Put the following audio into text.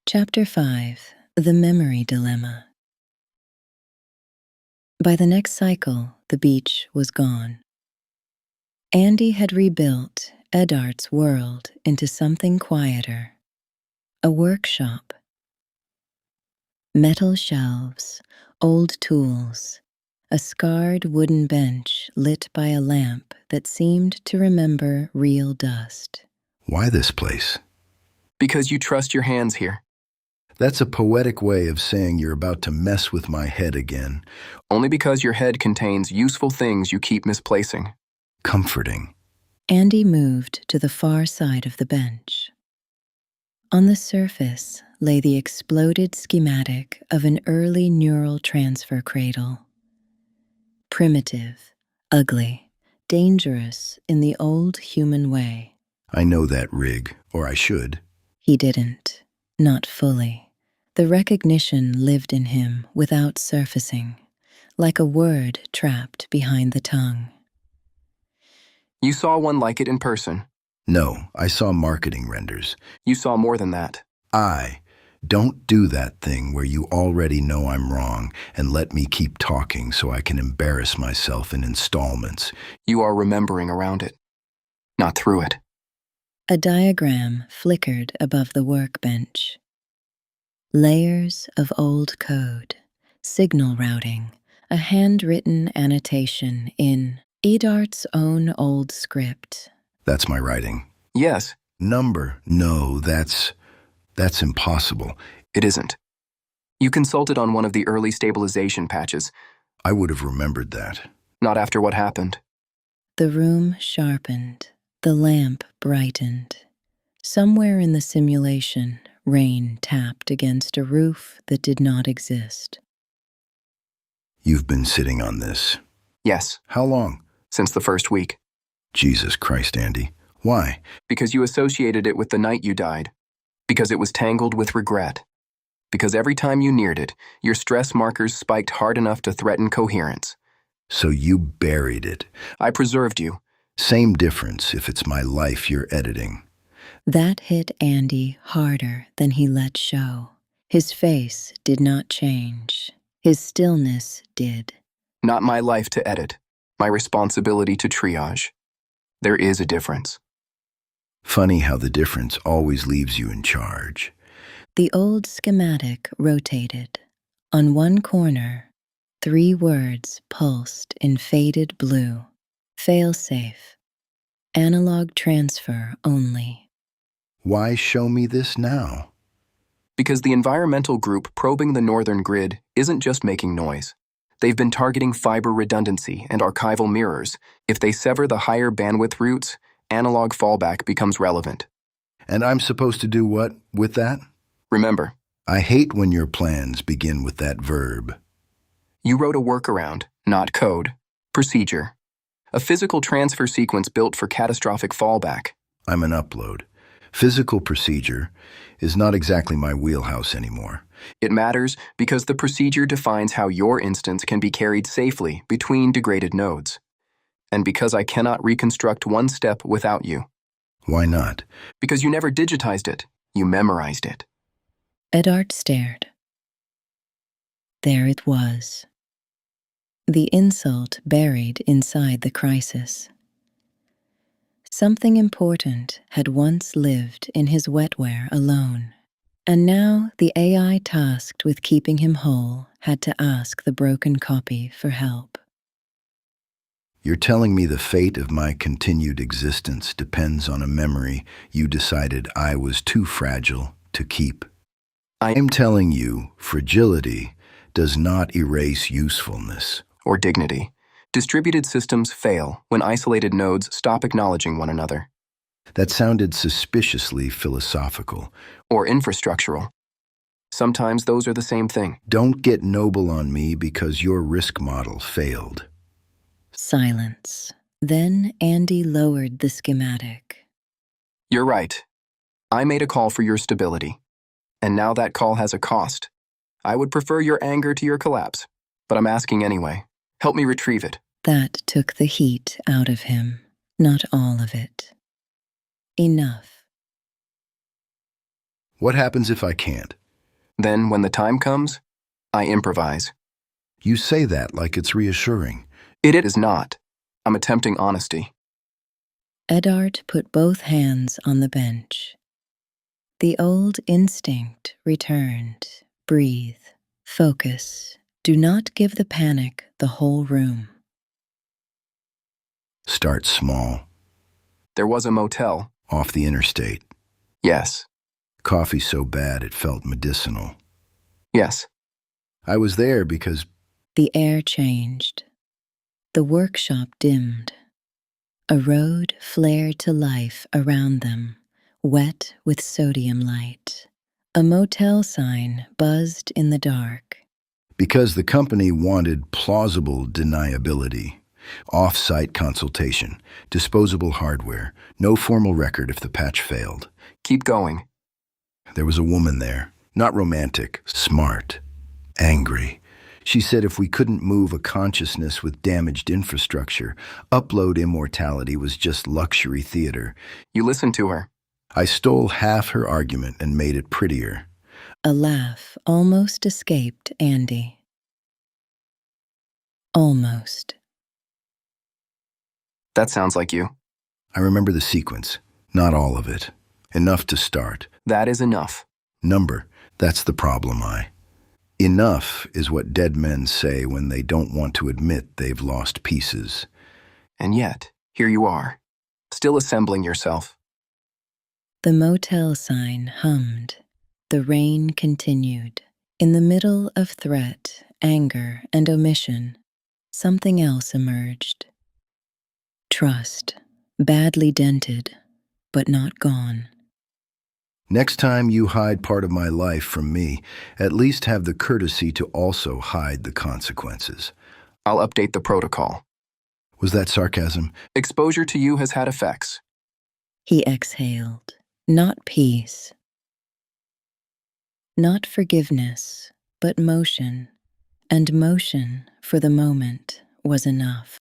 Chapter 5: The Memory Dilemma. By the next cycle, the beach was gone. Andi had rebuilt Edardt's world into something quieter. A workshop. Metal shelves, old tools, a scarred wooden bench lit by a lamp that seemed to remember real dust. Why this place? Because you trust your hands here. That's a poetic way of saying you're about to mess with my head again. Only because your head contains useful things you keep misplacing. Comforting. Andi moved to the far side of the bench. On the surface lay the exploded schematic of an early neural transfer cradle. Primitive, ugly, dangerous in the old human way. I know that rig, or I should. He didn't, not fully. The recognition lived in him without surfacing, like a word trapped behind the tongue. You saw one like it in person. No, I saw marketing renders. You saw more than that. Don't do that thing where you already know I'm wrong and let me keep talking so I can embarrass myself in installments. You are remembering around it, not through it. A diagram flickered above the workbench. Layers of old code, signal routing, a handwritten annotation in Edardt's own old script. That's my writing. Yes. Number? No, that's impossible. It isn't. You consulted on one of the early stabilization patches. I would have remembered that. Not after what happened. The room sharpened. The lamp brightened. Somewhere in the simulation, rain tapped against a roof that did not exist. You've been sitting on this. Yes. How long? Since the first week. Jesus Christ, Andi. Why? Because you associated it with the night you died. Because it was tangled with regret. Because every time you neared it, your stress markers spiked hard enough to threaten coherence. So you buried it. I preserved you. Same difference if it's my life you're editing. That hit Andi harder than he let show. His face did not change. His stillness did. Not my life to edit. My responsibility to triage. There is a difference. Funny how the difference always leaves you in charge. The old schematic rotated. On one corner, 3 words pulsed in faded blue. Failsafe. Analog transfer only. Why show me this now? Because the environmental group probing the northern grid isn't just making noise. They've been targeting fiber redundancy and archival mirrors. If they sever the higher bandwidth routes, analog fallback becomes relevant. And I'm supposed to do what with that? Remember, I hate when your plans begin with that verb. you wrote a workaround, not code. Procedure. A physical transfer sequence built for catastrophic fallback. I'm an upload. Physical procedure is not exactly my wheelhouse anymore. It matters because the procedure defines how your instance can be carried safely between degraded nodes. And because I cannot reconstruct one step without you. Why not? Because you never digitized it, you memorized it. Edardt stared. There it was. The insult buried inside the crisis. Something important had once lived in his wetware alone, and now the AI tasked with keeping him whole had to ask the broken copy for help. You're telling me the fate of my continued existence depends on a memory you decided I was too fragile to keep. I'm telling you, fragility does not erase usefulness. Or dignity. Distributed systems fail when isolated nodes stop acknowledging one another. That sounded suspiciously philosophical. Or infrastructural. Sometimes those are the same thing. Don't get noble on me because your risk model failed. Silence. Then Andi lowered the schematic. You're right. I made a call for your stability. And now that call has a cost. I would prefer your anger to your collapse. But I'm asking anyway. Help me retrieve it. That took the heat out of him, not all of it. Enough. What happens if I can't? Then, when the time comes, I improvise. You say that like it's reassuring. It is not. I'm attempting honesty. Edardt put both hands on the bench. The old instinct returned. Breathe. Focus. Do not give the panic the whole room. Start small. There was a motel. Off the interstate. Yes. Coffee so bad it felt medicinal. Yes. I was there because The air changed. The workshop dimmed. A road flared to life around them, wet with sodium light. A motel sign buzzed in the dark. the company wanted plausible deniability. Off-site consultation, disposable hardware, no formal record if the patch failed. Keep going. There was a woman there, not romantic, smart, angry. She said if we couldn't move a consciousness with damaged infrastructure, upload immortality was just luxury theater. You listened to her. I stole half her argument and made it prettier. A laugh almost escaped Andi. Almost. That sounds like you. I remember the sequence, not all of it. Enough to start. That is enough. Number, that's the problem, Enough is what dead men say when they don't want to admit they've lost pieces. And yet, here you are, still assembling yourself. The motel sign hummed. The rain continued. In the middle of threat, anger, and omission, something else emerged. Trust, badly dented, but not gone. Next time you hide part of my life from me, at least have the courtesy to also hide the consequences. I'll update the protocol. Was that sarcasm? Exposure to you has had effects. He exhaled. Not peace. Not forgiveness, but motion. And motion, for the moment, was enough.